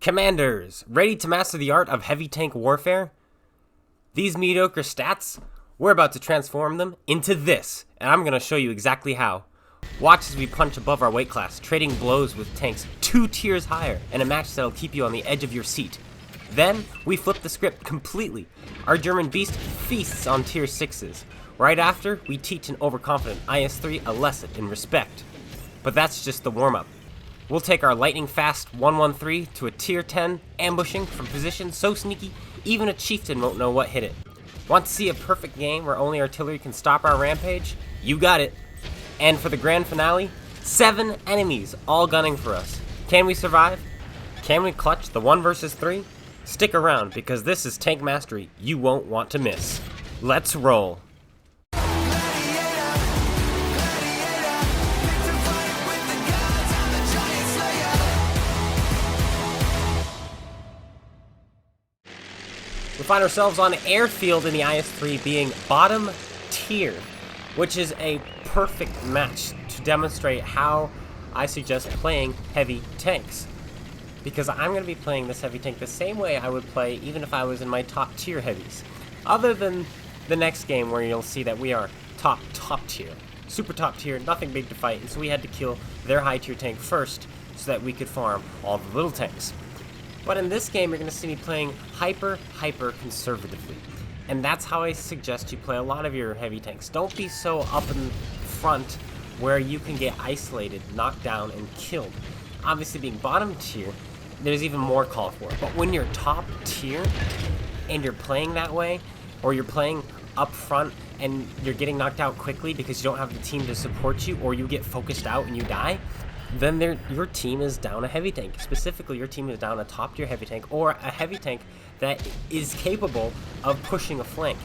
Commanders, ready to master the art of heavy tank warfare? These mediocre stats, we're about to transform them into this, and I'm going to show you exactly how. Watch as we punch above our weight class, trading blows with tanks 2 tiers higher, in a match that'll keep you on the edge of your seat. Then, we flip the script completely. Our German beast feasts on tier 6s. Right after, we teach an overconfident IS-3 a lesson in respect. But that's just the warm-up. We'll take our lightning fast 113 to a tier 10, ambushing from positions so sneaky, even a chieftain won't know what hit it. Want to see a perfect game where only artillery can stop our rampage? You got it. And for the grand finale, 7 enemies all gunning for us. Can we survive? Can we clutch the 1 versus 3? Stick around, because this is tank mastery you won't want to miss. Let's roll. We find ourselves on airfield in the IS-3 being bottom tier, which is a perfect match to demonstrate how I suggest playing heavy tanks. Because I'm going to be playing this heavy tank the same way I would play even if I was in my top tier heavies. Other than the next game where you'll see that we are top tier. Super top tier, nothing big to fight, and so we had to kill their high tier tank first so that we could farm all the little tanks. But in this game, you're going to see me playing hyper conservatively. And that's how I suggest you play a lot of your heavy tanks. Don't be so up in front where you can get isolated, knocked down, and killed. Obviously, being bottom tier, there's even more call for it. But when you're top tier, and you're playing that way, or you're playing up front, and you're getting knocked out quickly because you don't have the team to support you, or you get focused out and you die, then your team is down a heavy tank. Specifically, your team is down a top tier heavy tank, or a heavy tank that is capable of pushing a flank.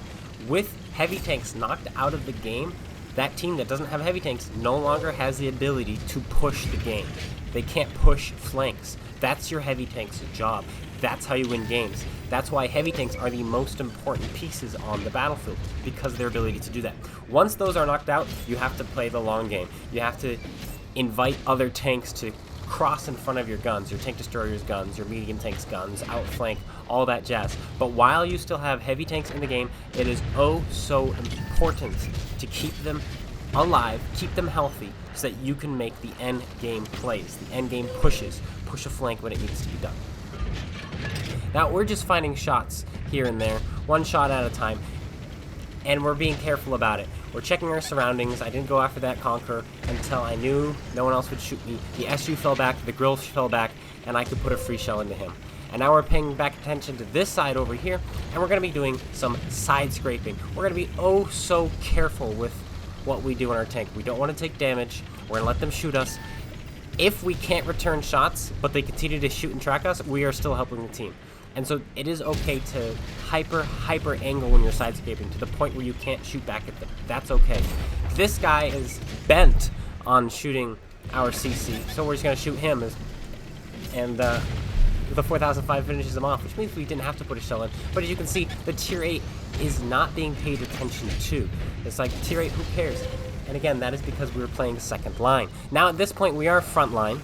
With heavy tanks knocked out of the game, that team that doesn't have heavy tanks no longer has the ability to push the game. They can't push flanks. That's your heavy tank's job. That's how you win games. That's why heavy tanks are the most important pieces on the battlefield, because of their ability to do that. Once those are knocked out, you have to play the long game. You have to invite other tanks to cross in front of your guns, your tank destroyers' guns, your medium tanks' guns, outflank, all that jazz. But while you still have heavy tanks in the game, it is oh so important to keep them alive, keep them healthy, so that you can make the end game plays, the end game pushes, push a flank when it needs to be done. Now, we're just finding shots here and there, one shot at a time, and we're being careful about it. We're checking our surroundings. I didn't go after that Conqueror until I knew no one else would shoot me. The SU fell back, the grill fell back, and I could put a free shell into him. And now we're paying back attention to this side over here, and we're going to be doing some side scraping. We're going to be oh so careful with what we do in our tank. We don't want to take damage. We're going to let them shoot us. If we can't return shots, but they continue to shoot and track us, we are still helping the team. And so it is okay to hyper angle when you're sidescaping to the point where you can't shoot back at them. That's okay. This guy is bent on shooting our CC, so we're just going to shoot him, and the 4005 finishes him off, which means we didn't have to put a shell in. But as you can see, the tier 8 is not being paid attention to. It's like, tier 8, who cares? And again, that is because we were playing second line. Now at this point, we are front line,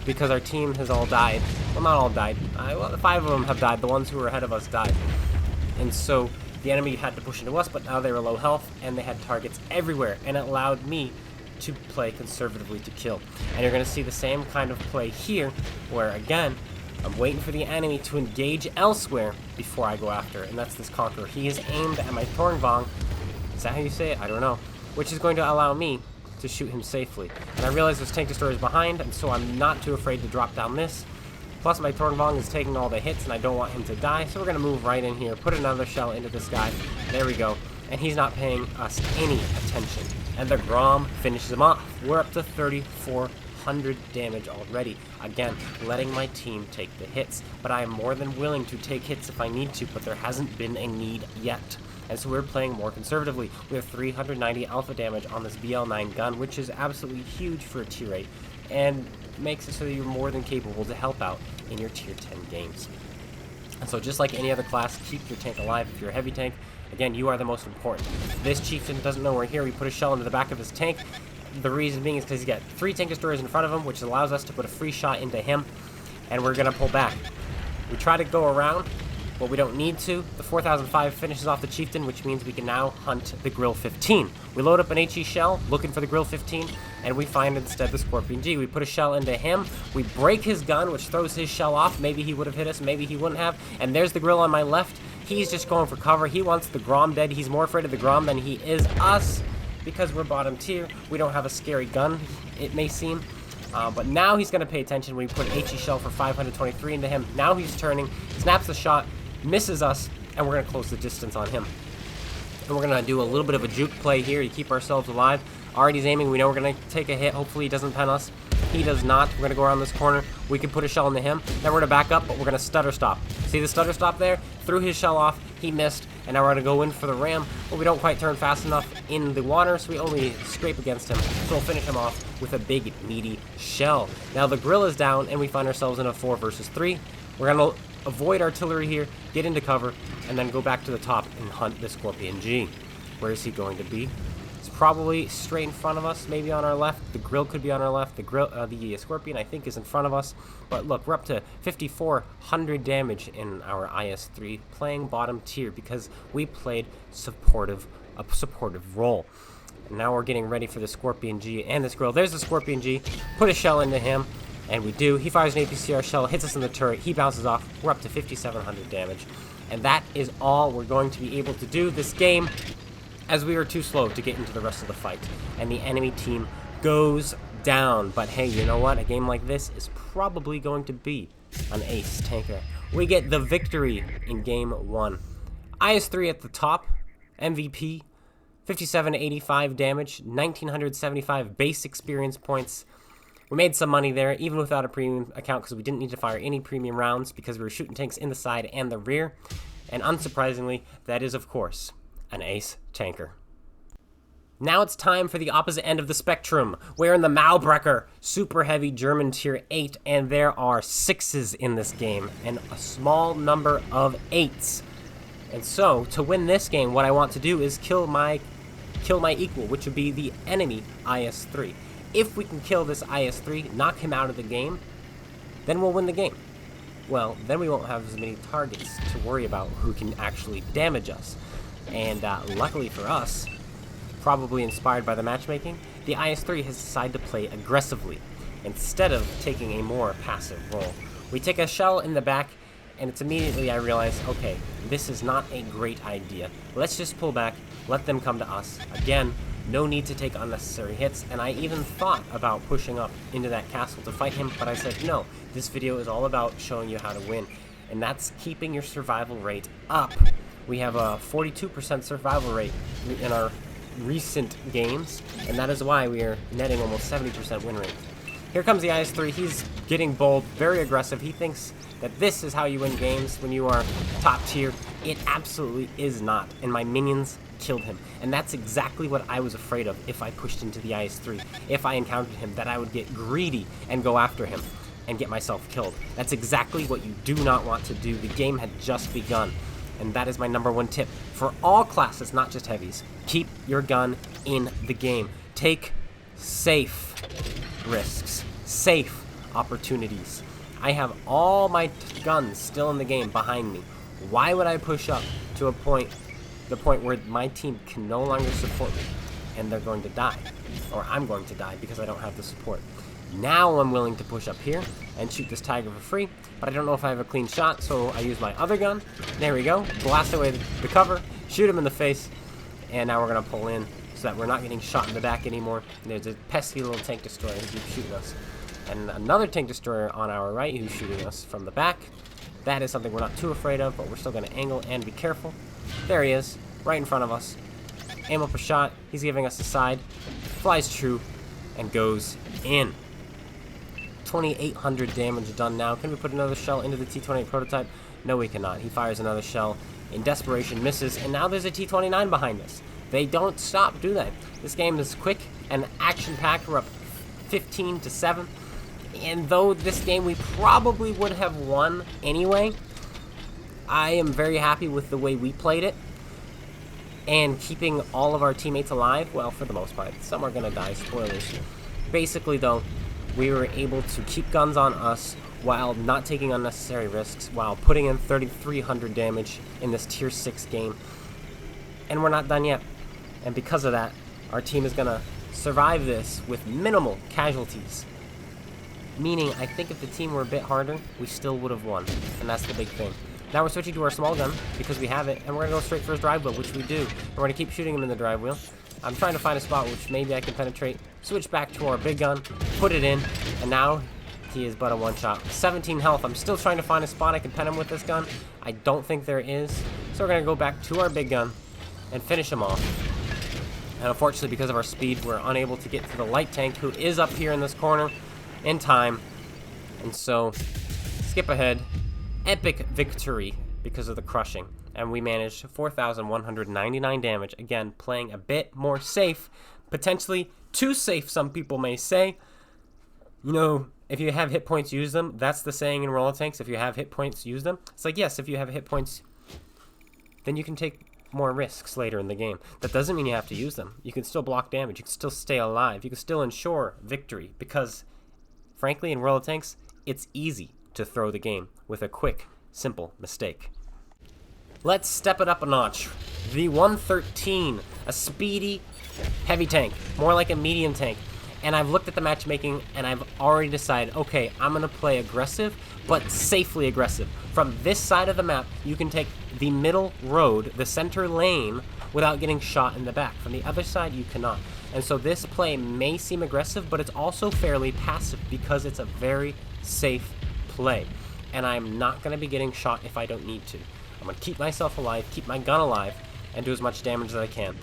because our team has all died. Well, not all died. Well, 5 of them have died. The ones who were ahead of us died. And so the enemy had to push into us, but now they were low health, and they had targets everywhere, and it allowed me to play conservatively to kill. And you're going to see the same kind of play here, where, again, I'm waiting for the enemy to engage elsewhere before I go after, and that's this Conqueror. He is aimed at my Tornvong. Is that how you say it? I don't know. Which is going to allow me to shoot him safely. And I realize there's tank destroyers behind, and so I'm not too afraid to drop down this. Plus my Tornvong is taking all the hits, and I don't want him to die, so we're going to move right in here, put another shell into this guy. There we go. And he's not paying us any attention. And the Grom finishes him off. We're up to 3,400 damage already. Again, letting my team take the hits. But I am more than willing to take hits if I need to, but there hasn't been a need yet. And so we're playing more conservatively. We have 390 alpha damage on this BL9 gun, which is absolutely huge for a tier 8, and makes it so that you're more than capable to help out in your tier 10 games. And so just like any other class, keep your tank alive if you're a heavy tank. Again, you are the most important. This chieftain doesn't know we're here. We put a shell into the back of his tank. The reason being is because he's got 3 tank destroyers in front of him, which allows us to put a free shot into him, and we're going to pull back. We try to go around, but we don't need to. The 4005 finishes off the Chieftain, which means we can now hunt the Grill 15. We load up an HE shell, looking for the Grill 15, and we find instead the Scorpion G. We put a shell into him, we break his gun, which throws his shell off. Maybe he would have hit us, maybe he wouldn't have. And there's the Grill on my left. He's just going for cover. He wants the Grom dead. He's more afraid of the Grom than he is us, because we're bottom tier. We don't have a scary gun, it may seem. But now he's going to pay attention when we put HE shell for 523 into him. Now he's turning, snaps the shot, misses us, and we're going to close the distance on him. And we're going to do a little bit of a juke play here to keep ourselves alive. ARTY's aiming. We know we're going to take a hit. Hopefully he doesn't pen us. He does not. We're going to go around this corner. We can put a shell into him. Then we're going to back up, but we're going to stutter stop. See the stutter stop there? Threw his shell off. He missed. And now we're going to go in for the ram. But we don't quite turn fast enough in the water, so we only scrape against him. So we'll finish him off with a big, meaty shell. Now the grill is down, and we find ourselves in a 4 versus 3. We're going to avoid artillery here, get into cover, and then go back to the top and hunt the Scorpion G. Where is he going to be? It's probably straight in front of us, maybe on our left. The grill could be on our left. The Scorpion, I think, is in front of us. But look, we're up to 5,400 damage in our IS-3, playing bottom tier because we played a supportive role. And now we're getting ready for the Scorpion G and this grill. There's the Scorpion G. Put a shell into him. And we do. He fires an APCR shell, hits us in the turret, he bounces off. We're up to 5,700 damage. And that is all we're going to be able to do this game, as we are too slow to get into the rest of the fight. And the enemy team goes down. But hey, you know what? A game like this is probably going to be an ace tanker. We get the victory in game 1. IS-3 at the top, MVP, 5785 damage, 1,975 base experience points. We made some money there, even without a premium account, because we didn't need to fire any premium rounds because we were shooting tanks in the side and the rear. And unsurprisingly, that is, of course, an ace tanker. Now it's time for the opposite end of the spectrum. We're in the Malbrecher, super heavy German tier 8, and there are 6s in this game, and a small number of 8s. And so, to win this game, what I want to do is kill my equal, which would be the enemy IS-3. If we can kill this IS-3, knock him out of the game, then we'll win the game. Well, then we won't have as many targets to worry about who can actually damage us. And luckily for us, probably inspired by the matchmaking, the IS-3 has decided to play aggressively instead of taking a more passive role. We take a shell in the back, and it's immediately I realize, okay, this is not a great idea. Let's just pull back, let them come to us. Again, no need to take unnecessary hits, and I even thought about pushing up into that castle to fight him, but I said, no, this video is all about showing you how to win, and that's keeping your survival rate up. We have a 42% survival rate in our recent games, and that is why we are netting almost 70% win rate. Here comes the IS-3. He's getting bold, very aggressive. He thinks that this is how you win games when you are top tier. It absolutely is not, and my minions killed him. And that's exactly what I was afraid of if I pushed into the IS-3. If I encountered him, that I would get greedy and go after him and get myself killed. That's exactly what you do not want to do. The game had just begun. And that is my #1 tip for all classes, not just heavies. Keep your gun in the game. Take safe risks, safe opportunities. I have all my guns still in the game behind me. Why would I push up to the point where my team can no longer support me and they're going to die, or I'm going to die because I don't have the support? Now I'm willing to push up here and shoot this tiger for free, but I don't know if I have a clean shot, so I use my other gun. There we go. Blast away the cover, shoot him in the face, and now we're going to pull in so that we're not getting shot in the back anymore. There's a pesky little tank destroyer who keeps shooting us, and another tank destroyer on our right who's shooting us from the back. That is something we're not too afraid of, but we're still going to angle and be careful. There he is, right in front of us. Aim up a shot. He's giving us a side. Flies true and goes in. 2,800 damage done now. Can we put another shell into the T-28 prototype? No, we cannot. He fires another shell in desperation, misses, and now there's a T-29 behind us. They don't stop, do they? This game is quick and action-packed. We're up 15-7. And though this game we probably would have won anyway, I am very happy with the way we played it and keeping all of our teammates alive. Well, for the most part. Some are going to die, spoilers. Basically, though, we were able to keep guns on us while not taking unnecessary risks, while putting in 3,300 damage in this tier 6 game. And we're not done yet. And because of that, our team is going to survive this with minimal casualties. Meaning, I think if the team were a bit harder, we still would have won. And that's the big thing. Now we're switching to our small gun, because we have it, and we're going to go straight for his drive wheel, which we do. We're going to keep shooting him in the drive wheel. I'm trying to find a spot which maybe I can penetrate. Switch back to our big gun, put it in, and now he is but a one-shot. 17 health. I'm still trying to find a spot I can pen him with this gun. I don't think there is. So we're going to go back to our big gun and finish him off. And unfortunately, because of our speed, we're unable to get to the light tank, who is up here in this corner in time. And so, skip ahead. Epic victory because of the crushing. And we managed 4,199 damage. Again, playing a bit more safe. Potentially too safe, some people may say. You know, if you have hit points, use them. That's the saying in roller tanks. If you have hit points, use them. It's like, yes, if you have hit points, then you can take more risks later in the game. That doesn't mean you have to use them. You can still block damage. You can still stay alive. You can still ensure victory. Because, frankly, in roller tanks, it's easy to throw the game with a quick, simple mistake. Let's step it up a notch. The 113, a speedy, heavy tank. More like a medium tank. And I've looked at the matchmaking, and I've already decided, okay, I'm going to play aggressive, but safely aggressive. From this side of the map, you can take the middle road, the center lane, without getting shot in the back. From the other side, you cannot. And so this play may seem aggressive, but it's also fairly passive because it's a very safe play. And I'm not going to be getting shot if I don't need to. I'm going to keep myself alive, keep my gun alive, and do as much damage as I can.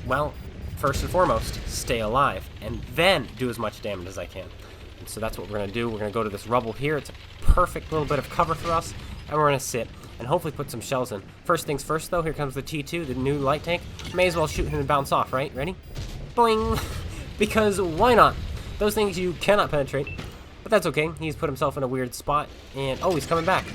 Well, first and foremost, stay alive, and then do as much damage as I can. And so that's what we're going to do. We're going to go to this rubble here. It's a perfect little bit of cover for us, and we're going to sit and hopefully put some shells in. First things first, though, here comes the T2, the new light tank. May as well shoot him and bounce off, right? Ready? Boing! Because why not? Those things you cannot penetrate, but that's okay. He's put himself in a weird spot, and oh, he's coming back.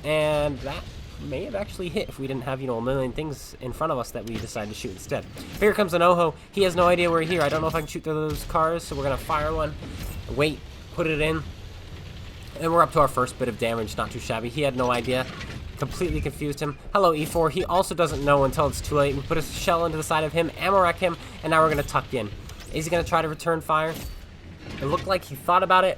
And that may have actually hit if we didn't have, you know, a million things in front of us that we decided to shoot instead. Here comes an Oho. He has no idea we're here. I don't know if I can shoot through those cars, so we're going to fire one. Wait, put it in. And we're up to our first bit of damage. Not too shabby. He had no idea. Completely confused him. Hello, E4. He also doesn't know until it's too late. We put a shell into the side of him, ammo rack him, and now we're going to tuck in. Is he going to try to return fire? It looked like he thought about it,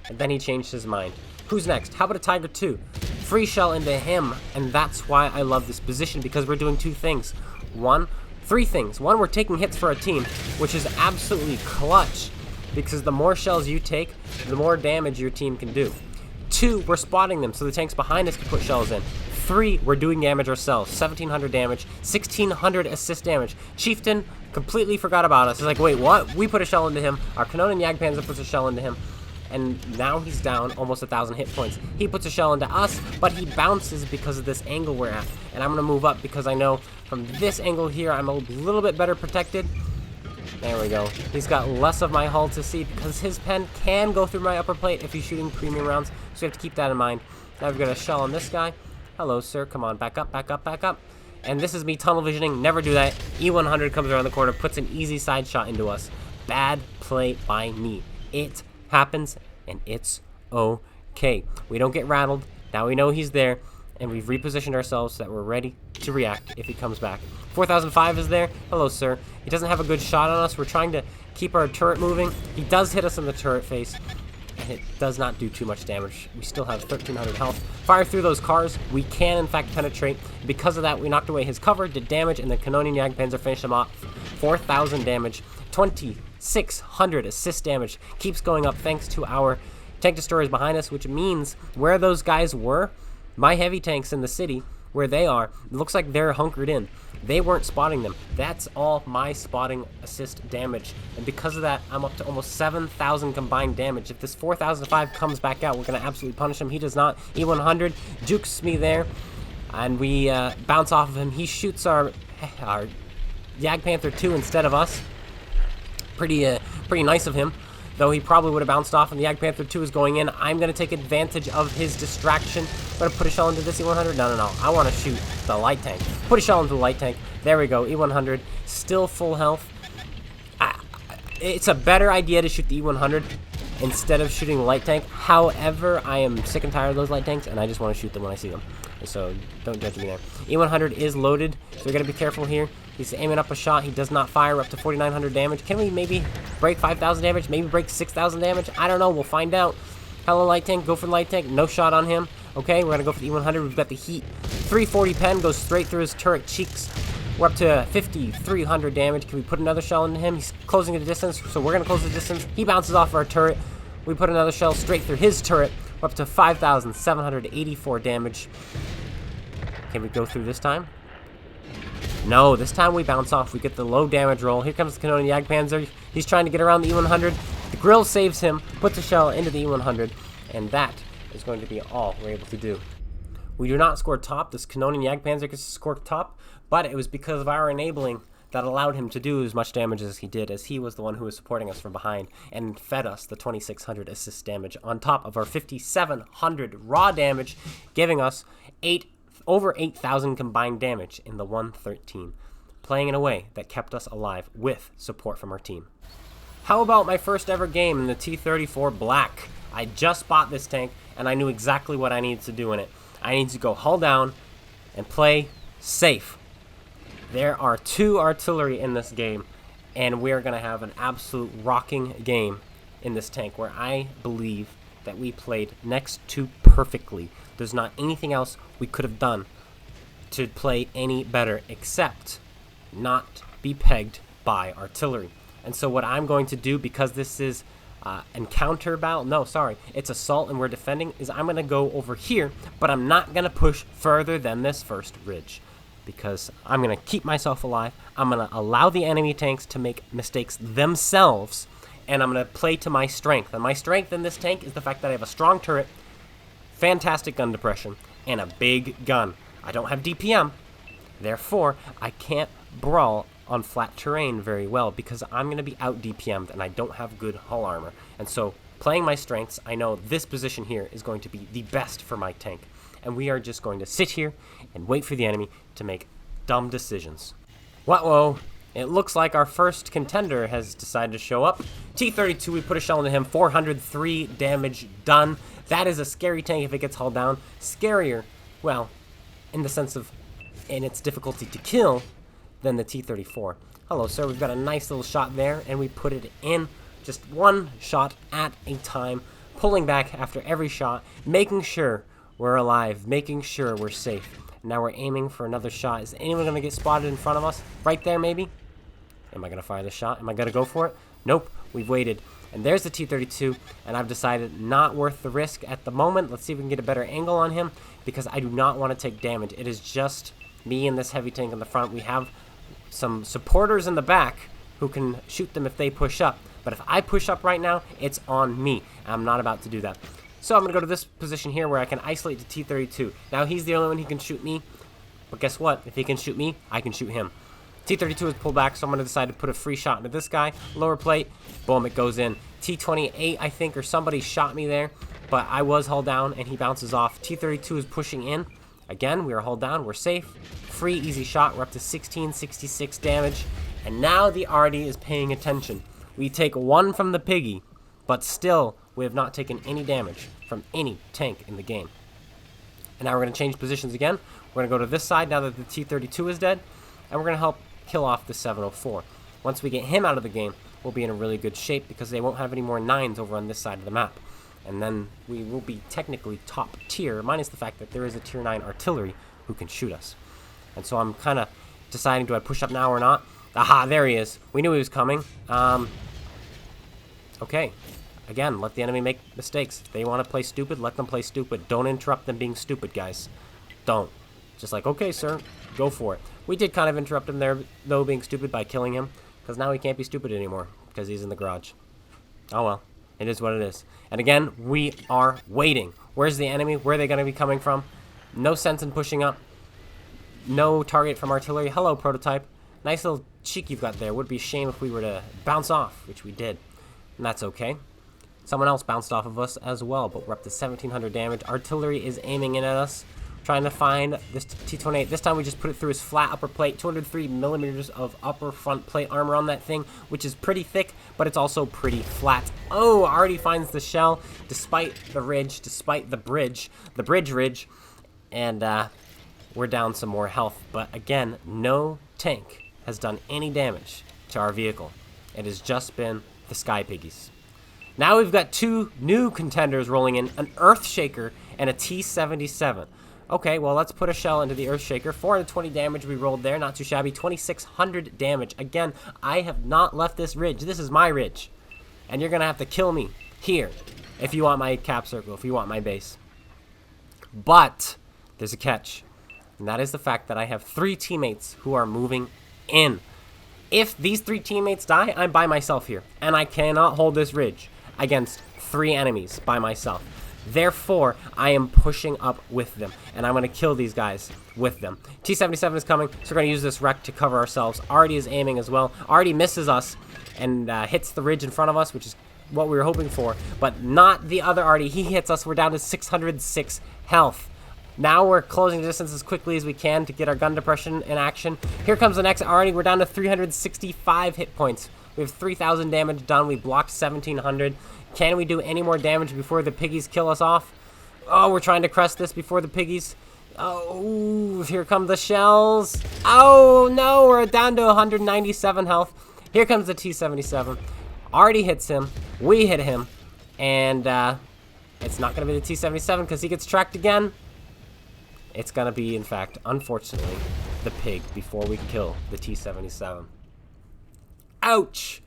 and then he changed his mind. Who's next? How about a Tiger 2? Free shell into him, and that's why I love this position, because we're doing three things. One, we're taking hits for our team, which is absolutely clutch, because the more shells you take, the more damage your team can do. 2, we're spotting them, so the tanks behind us can put shells in. 3, we're doing damage ourselves. 1,700 damage, 1,600 assist damage. Chieftain completely forgot about us. He's like, wait, what? We put a shell into him. Our Kanonen Jagdpanzer puts a shell into him. And now he's down almost 1,000 hit points. He puts a shell into us, but he bounces because of this angle we're at. And I'm going to move up because I know from this angle here, I'm a little bit better protected. There we go. He's got less of my hull to see because his pen can go through my upper plate if he's shooting premium rounds. So we have to keep that in mind. Now we've got a shell on this guy. Hello, sir. Come on, back up, back up, back up. And this is me tunnel visioning. Never do that. E100 comes around the corner, puts an easy side shot into us. Bad play by me. It happens, and it's okay. We don't get rattled. Now we know he's there, and we've repositioned ourselves so that we're ready to react if he comes back. 4005 is there. Hello, sir. He doesn't have a good shot on us. We're trying to keep our turret moving. He does hit us in the turret face, and it does not do too much damage. We still have 1,300 health. Fire through those cars. We can, in fact, penetrate. Because of that, we knocked away his cover, did damage, and the Kanonen Jagdpanzer finished him off. 4,000 damage. 2,600 assist damage. Keeps going up thanks to our tank destroyers behind us, which means where those guys were, my heavy tanks in the city, where they are, it looks like they're hunkered in. They weren't spotting them. That's all my spotting assist damage. And because of that, I'm up to almost 7,000 combined damage. If this 4005 comes back out, we're going to absolutely punish him. He does not. E100 jukes me there, and we bounce off of him. He shoots our Jagdpanther 2 instead of us. Pretty nice of him, though he probably would have bounced off, and the Jagdpanther 2 is going in. I'm going to take advantage of his distraction. I'm going to put a shell into this E100. No. I want to shoot the light tank. Put a shell into the light tank. There we go. E100, still full health. It's a better idea to shoot the E100 instead of shooting light tank. However, I am sick and tired of those light tanks, and I just want to shoot them when I see them. So don't judge me there. E100 is loaded, so we got to be careful here. He's aiming up a shot. He does not fire, up to 4,900 damage. Can we maybe break 5,000 damage? Maybe break 6,000 damage? I don't know. We'll find out. Hello, light tank. Go for the light tank. No shot on him. Okay, we're going to go for the E100. We've got the heat. 340 pen goes straight through his turret cheeks. We're up to 5,300 damage. Can we put another shell into him? He's closing the distance, so we're going to close the distance. He bounces off our turret. We put another shell straight through his turret. We're up to 5,784 damage. Can we go through this time? No, this time we bounce off. We get the low damage roll. Here comes the Canonian Jagdpanzer. He's trying to get around the E100. The grill saves him, puts a shell into the E100, and that is going to be all we're able to do. We do not score top. This Canonian Jagdpanzer gets to score top, but it was because of our enabling that allowed him to do as much damage as he did, as he was the one who was supporting us from behind and fed us the 2,600 assist damage on top of our 5,700 raw damage, giving us over 8,000 combined damage in the 113, playing in a way that kept us alive with support from our team. How about my first ever game in the T-34 Black? I just bought this tank, and I knew exactly what I needed to do in it. I need to go hull down and play safe. There are 2 artillery in this game, and we're going to have an absolute rocking game in this tank where I believe that we played next to perfectly. There's not anything else we could have done to play any better except not be pegged by artillery. And so what I'm going to do, because this is encounter battle, no, sorry, it's assault and we're defending, is I'm going to go over here, but I'm not going to push further than this first ridge, because I'm going to keep myself alive. I'm going to allow the enemy tanks to make mistakes themselves, and I'm going to play to my strength. And my strength in this tank is the fact that I have a strong turret, fantastic gun depression, and a big gun. I don't have DPM, therefore I can't brawl on flat terrain very well because I'm going to be out DPM'd and I don't have good hull armor. And so playing my strengths, I know this position here is going to be the best for my tank. And we are just going to sit here and wait for the enemy to make dumb decisions. Whoa, it looks like our first contender has decided to show up. T-32, we put a shell into him, 403 damage done. That is a scary tank if it gets hulled down. Scarier, well, in the sense of in its difficulty to kill, than the T-34. Hello, sir. We've got a nice little shot there, and we put it in just one shot at a time, pulling back after every shot, making sure we're alive, making sure we're safe. Now we're aiming for another shot. Is anyone going to get spotted in front of us? Right there, maybe? Am I going to fire the shot? Am I going to go for it? Nope. We've waited. And there's the T-32, and I've decided not worth the risk at the moment. Let's see if we can get a better angle on him, because I do not want to take damage. It is just me and this heavy tank in the front. We have some supporters in the back who can shoot them if they push up. But if I push up right now, it's on me. I'm not about to do that. So I'm going to go to this position here where I can isolate the T-32. Now he's the only one who can shoot me. But guess what? If he can shoot me, I can shoot him. T-32 is pulled back, so I'm going to decide to put a free shot into this guy. Lower plate. Boom, it goes in. T-28, I think, or somebody shot me there. But I was hulled down, and he bounces off. T-32 is pushing in. Again, we are hulled down. We're safe. Free, easy shot. We're up to 1666 damage. And now the ARTY is paying attention. We take one from the piggy, but still, we have not taken any damage from any tank in the game. And now we're going to change positions again. We're going to go to this side now that the T-32 is dead. And we're going to help kill off the 704. Once we get him out of the game, we'll be in a really good shape because they won't have any more 9s over on this side of the map. And then we will be technically top tier, minus the fact that there is a tier 9 artillery who can shoot us. And so I'm kind of deciding, do I push up now or not? Aha, there he is. We knew he was coming. Okay. Again, let the enemy make mistakes. If they want to play stupid, let them play stupid. Don't interrupt them being stupid, guys. Don't. Just like, okay, sir, go for it. We did kind of interrupt him there, though, being stupid by killing him. Because now he can't be stupid anymore, because he's in the garage. Oh, well. It is what it is. And again, we are waiting. Where's the enemy? Where are they going to be coming from? No sense in pushing up. No target from artillery. Hello, prototype. Nice little cheek you've got there. Would be a shame if we were to bounce off, which we did. And that's okay. Someone else bounced off of us as well, but we're up to 1,700 damage. Artillery is aiming in at us. trying to find this T-28. This time we just put it through his flat upper plate. 203 millimeters of upper front plate armor on that thing, which is pretty thick, but it's also pretty flat. Oh, ARTY finds the shell, despite the ridge, despite the bridge ridge, and we're down some more health. But again, no tank has done any damage to our vehicle. It has just been the Sky Piggies. Now we've got two new contenders rolling in, an Earthshaker and a T-77. Okay, well, let's put a shell into the Earthshaker. 420 damage we rolled there, not too shabby. 2,600 damage. Again, I have not left this ridge. This is my ridge. And you're going to have to kill me here if you want my cap circle, if you want my base. But there's a catch, and that is the fact that I have 3 teammates who are moving in. If these 3 teammates die, I'm by myself here, and I cannot hold this ridge against 3 enemies by myself. Therefore, I am pushing up with them, and I'm going to kill these guys with them. T-77 is coming, so we're going to use this wreck to cover ourselves. ARTY is aiming as well. ARTY misses us and hits the ridge in front of us, which is what we were hoping for, but not the other ARTY. He hits us. We're down to 606 health. Now we're closing distance as quickly as we can to get our gun depression in action. Here comes the next ARTY. We're down to 365 hit points. We have 3,000 damage done. We blocked 1,700. Can we do any more damage before the piggies kill us off? Oh, we're trying to crest this before the piggies. Oh, here come the shells. Oh, no, we're down to 197 health. Here comes the T-77. ARTY hits him. We hit him. And it's not going to be the T-77 because he gets tracked again. It's going to be, in fact, unfortunately, the pig before we kill the T-77. Ouch!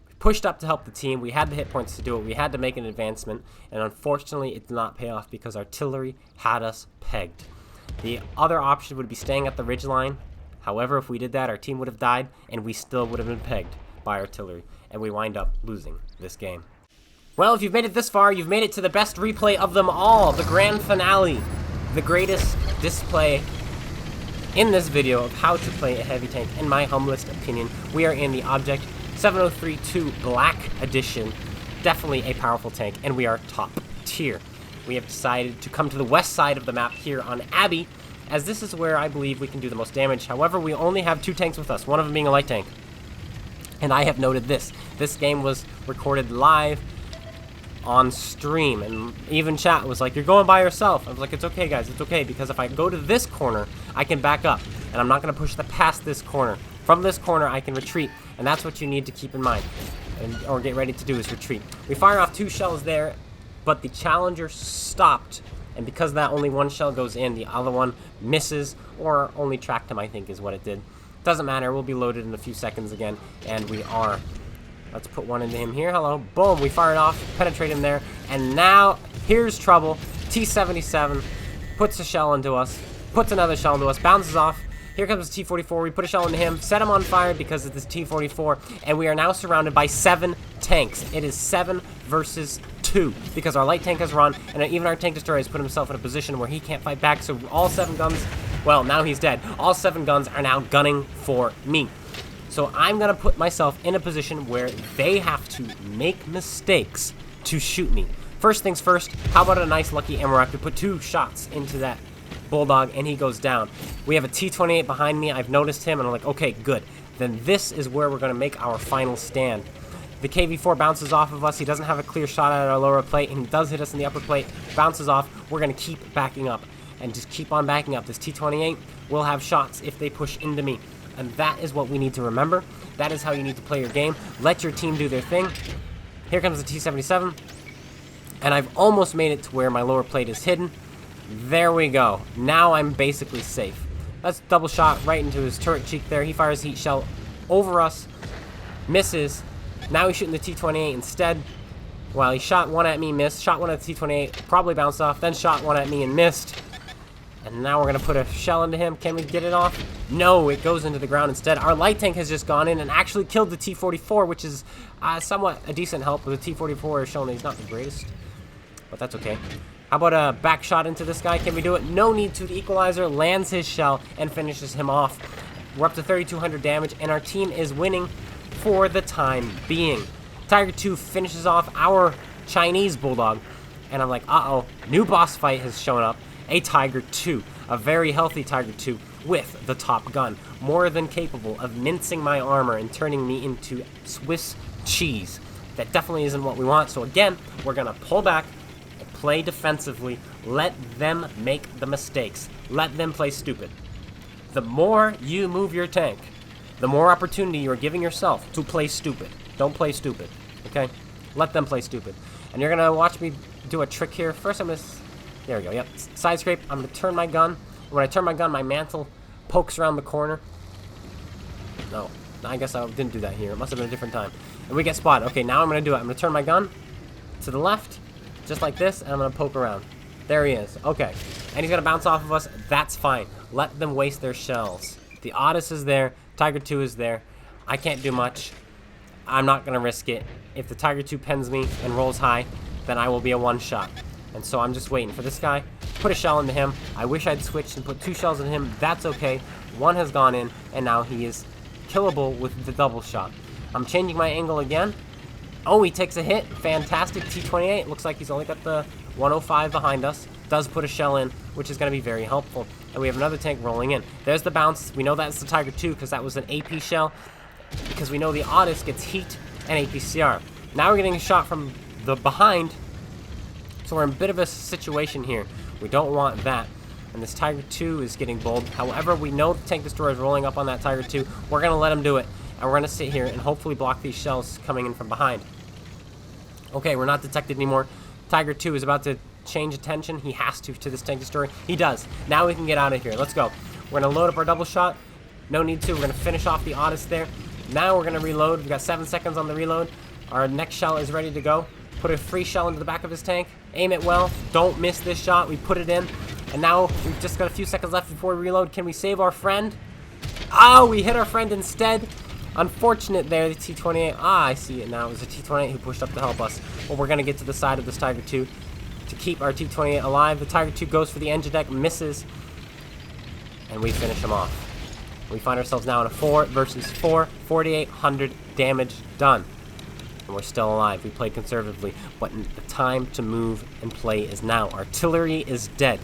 We pushed up to help the team. We had the hit points to do it. We had to make an advancement. And unfortunately, it did not pay off because artillery had us pegged. The other option would be staying at the ridgeline. However, if we did that, our team would have died, and we still would have been pegged by artillery. And we wind up losing this game. Well, if you've made it this far, you've made it to the best replay of them all, the grand finale. The greatest display in this video of how to play a heavy tank, in my humblest opinion. We are in the Object 7032 Black Edition. Definitely a powerful tank, and we are top tier. We have decided to come to the west side of the map here on Abbey, as this is where I believe we can do the most damage. However, we only have 2 tanks with us, one of them being a light tank. And I have noted this. This game was recorded live on stream, and even chat was like, you're going by yourself. I was like, it's okay, guys, it's okay, because if I go to this corner, I can back up, and I'm not going to push past this corner. From this corner, I can retreat, and that's what you need to keep in mind, or get ready to do, is retreat. We fire off 2 shells there, but the Challenger stopped, and because of that, only 1 shell goes in, the other one misses, or only tracked him, I think is what it did. Doesn't matter, we'll be loaded in a few seconds again, and we are. Let's put one into him here. Hello. Boom. We fired off. Penetrate him there. And now, here's trouble. T-77 puts a shell into us. Puts another shell into us. Bounces off. Here comes the T-44. We put a shell into him. Set him on fire because of this T-44. And we are now surrounded by 7 tanks. It is 7 versus 2. Because our light tank has run. And even our tank destroyer has put himself in a position where he can't fight back. So all 7 guns... Well, now he's dead. All 7 guns are now gunning for me. So I'm going to put myself in a position where they have to make mistakes to shoot me. First things first, how about a nice lucky Amarak to put 2 shots into that Bulldog and he goes down. We have a T-28 behind me. I've noticed him and I'm like, okay, good. Then this is where we're going to make our final stand. The KV-4 bounces off of us. He doesn't have a clear shot at our lower plate, and he does hit us in the upper plate. Bounces off. We're going to keep backing up and just keep on backing up. This T-28 will have shots if they push into me. And that is what we need to remember. That is how you need to play your game. Let your team do their thing. Here comes the T-77. And I've almost made it to where my lower plate is hidden. There we go. Now I'm basically safe. That's double shot right into his turret cheek there. He fires heat shell over us. Misses. Now he's shooting the T-28 instead. Well, he shot 1 at me, missed. Shot 1 at the T-28, probably bounced off. Then shot 1 at me and missed. And now we're going to put a shell into him. Can we get it off? No, it goes into the ground instead. Our light tank has just gone in and actually killed the T-44, which is somewhat a decent help. But the T-44 is showing that he's not the greatest. But that's okay. How about a back shot into this guy? Can we do it? No need to. The Equalizer lands his shell and finishes him off. We're up to 3,200 damage, and our team is winning for the time being. Tiger 2 finishes off our Chinese Bulldog. And I'm like, uh-oh, new boss fight has shown up. a Tiger II, a very healthy Tiger II with the top gun, more than capable of mincing my armor and turning me into Swiss cheese. That definitely isn't what we want, so again, we're going to pull back and play defensively. Let them make the mistakes. Let them play stupid. The more you move your tank, the more opportunity you are giving yourself to play stupid. Don't play stupid, okay? Let them play stupid. And you're going to watch me do a trick here. First, I'm going to... There we go, yep. Side scrape. I'm going to turn my gun. When I turn my gun, my mantle pokes around the corner. No, I guess I didn't do that here. It must have been a different time. And we get spotted. Okay, now I'm going to do it. I'm going to turn my gun to the left, just like this, and I'm going to poke around. There he is. Okay. And he's going to bounce off of us. That's fine. Let them waste their shells. The Otis is there. Tiger II is there. I can't do much. I'm not going to risk it. If the Tiger II pens me and rolls high, then I will be a one-shot. And so I'm just waiting for this guy. Put a shell into him. I wish I'd switched and put 2 shells in him. That's okay. 1 has gone in, and now he is killable with the double shot. I'm changing my angle again. Oh, he takes a hit. Fantastic. T-28. Looks like he's only got the 105 behind us. Does put a shell in, which is going to be very helpful. And we have another tank rolling in. There's the bounce. We know that's the Tiger II because that was an AP shell. Because we know the Otis gets heat and APCR. Now we're getting a shot from the behind. So we're in a bit of a situation here. We don't want that. And this Tiger II is getting bold. However, we know the tank destroyer is rolling up on that Tiger II. We're going to let him do it. And we're going to sit here and hopefully block these shells coming in from behind. Okay, we're not detected anymore. Tiger II is about to change attention. He has to this tank destroyer. He does. Now we can get out of here. Let's go. We're going to load up our double shot. No need to. We're going to finish off the Otis there. Now we're going to reload. We've got 7 seconds on the reload. Our next shell is ready to go. Put a free shell into the back of his tank. Aim it well. Don't miss this shot. We put it in. And now we've just got a few seconds left before we reload. Can we save our friend? Oh, we hit our friend instead. Unfortunate there, the T-28. Ah, I see it now. It was a T-28 who pushed up to help us. Well, we're going to get to the side of this Tiger II to keep our T-28 alive. The Tiger II goes for the engine deck, misses, and we finish him off. We find ourselves now in a 4 versus 4, 4,800 damage done. And we're still alive. We played conservatively, but the time to move and play is now. Artillery is dead.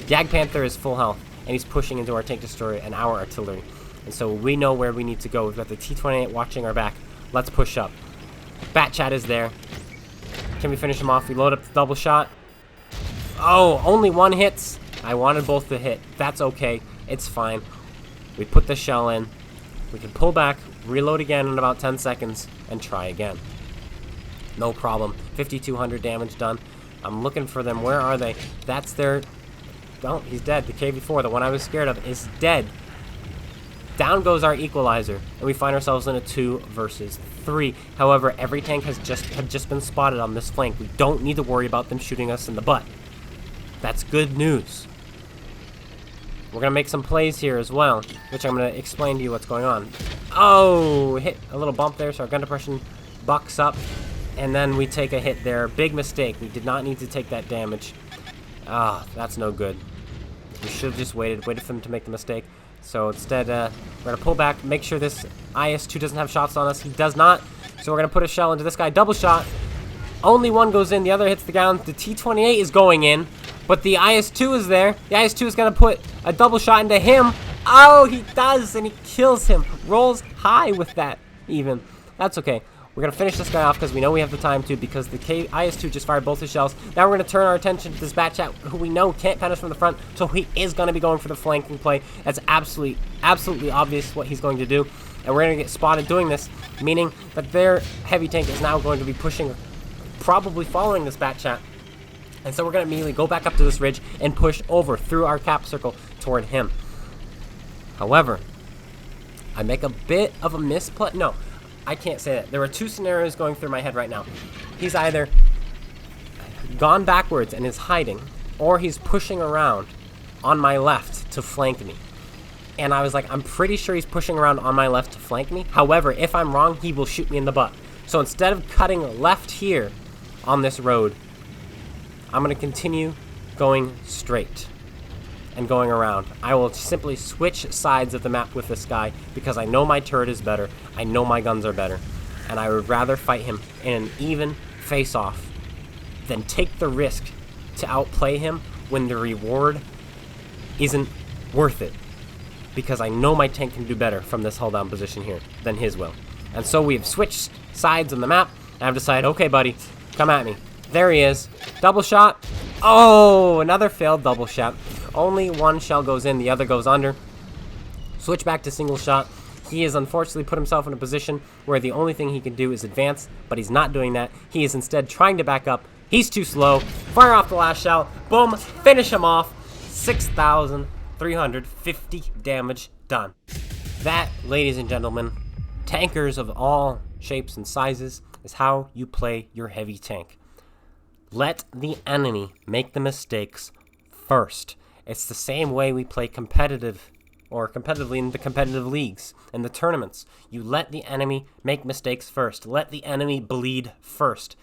Jag Panther is full health, and he's pushing into our tank destroyer and our artillery. And so we know where we need to go. We've got the T-28 watching our back. Let's push up. Bat Chat is there. Can we finish him off? We load up the double shot. Oh, only 1 hits. I wanted both to hit. That's okay. It's fine. We put the shell in. We can pull back, reload again in about 10 seconds, and try again. No problem. 5,200 damage done. I'm looking for them. Where are they? That's their... Oh, he's dead. The KV-4, the one I was scared of, is dead. Down goes our equalizer, and we find ourselves in a 2 versus 3. However, every tank has just been spotted on this flank. We don't need to worry about them shooting us in the butt. That's good news. We're going to make some plays here as well, which I'm going to explain to you what's going on. Oh, hit a little bump there, so our gun depression bucks up, and then we take a hit there. Big mistake. We did not need to take that damage. Ah, that's no good. We should have just waited for him to make the mistake. So instead, we're going to pull back, make sure this IS-2 doesn't have shots on us. He does not. So we're going to put a shell into this guy. Double shot. Only 1 goes in. The other hits the ground. The T-28 is going in. But the IS-2 is there. The IS-2 is going to put a double shot into him. Oh, he does. And he kills him. Rolls high with that, even. That's okay. We're going to finish this guy off because we know we have the time to, because the IS-2 just fired both his shells. Now we're going to turn our attention to this Bat Chat, who we know can't pen us from the front, so he is going to be going for the flanking play. That's absolutely obvious what he's going to do. And we're going to get spotted doing this, meaning that their heavy tank is now going to be pushing, probably following this Bat Chat. And so we're going to immediately go back up to this ridge and push over through our cap circle toward him. However, I make a bit of a misplay. No. I can't say that. There are 2 scenarios going through my head right now. He's either gone backwards and is hiding, or he's pushing around on my left to flank me. And I was like, I'm pretty sure he's pushing around on my left to flank me. However, if I'm wrong, he will shoot me in the butt. So instead of cutting left here on this road, I'm going to continue going straight and going around. I will simply switch sides of the map with this guy because I know my turret is better. I know my guns are better. And I would rather fight him in an even face-off than take the risk to outplay him when the reward isn't worth it. Because I know my tank can do better from this hold down position here than his will. And so we've switched sides on the map, and I've decided, okay buddy, come at me. There he is. Double shot. Oh, another failed double shot. Only one shell goes in, the other goes under. Switch back to single shot. He has unfortunately put himself in a position where the only thing he can do is advance, but he's not doing that. He is instead trying to back up. He's too slow. Fire off the last shell. Boom. Finish him off. 6,350 damage done. That, ladies and gentlemen, tankers of all shapes and sizes, is how you play your heavy tank. Let the enemy make the mistakes first. It's the same way we play competitively in the competitive leagues and the tournaments. You let the enemy make mistakes first. Let the enemy bleed first.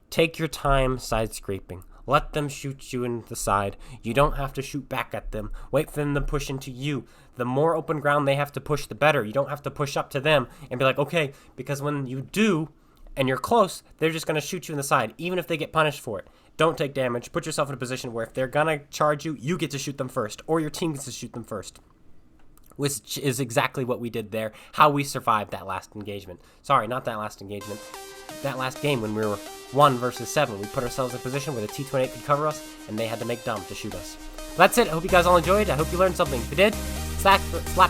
Take your time side scraping. Let them shoot you in the side. You don't have to shoot back at them. Wait for them to push into you. The more open ground they have to push, the better. You don't have to push up to them and be like, okay, because when you do and you're close, they're just going to shoot you in the side, even if they get punished for it. Don't take damage. Put yourself in a position where if they're going to charge you, you get to shoot them first, or your team gets to shoot them first, which is exactly what we did there, how we survived that last engagement. Sorry, not that last engagement. That last game when we were 1 versus 7. We put ourselves in a position where the T-28 could cover us, and they had to make dumb to shoot us. That's it. I hope you guys all enjoyed. I hope you learned something. If you did, slap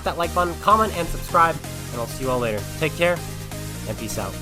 that like button, comment, and subscribe, and I'll see you all later. Take care, and peace out.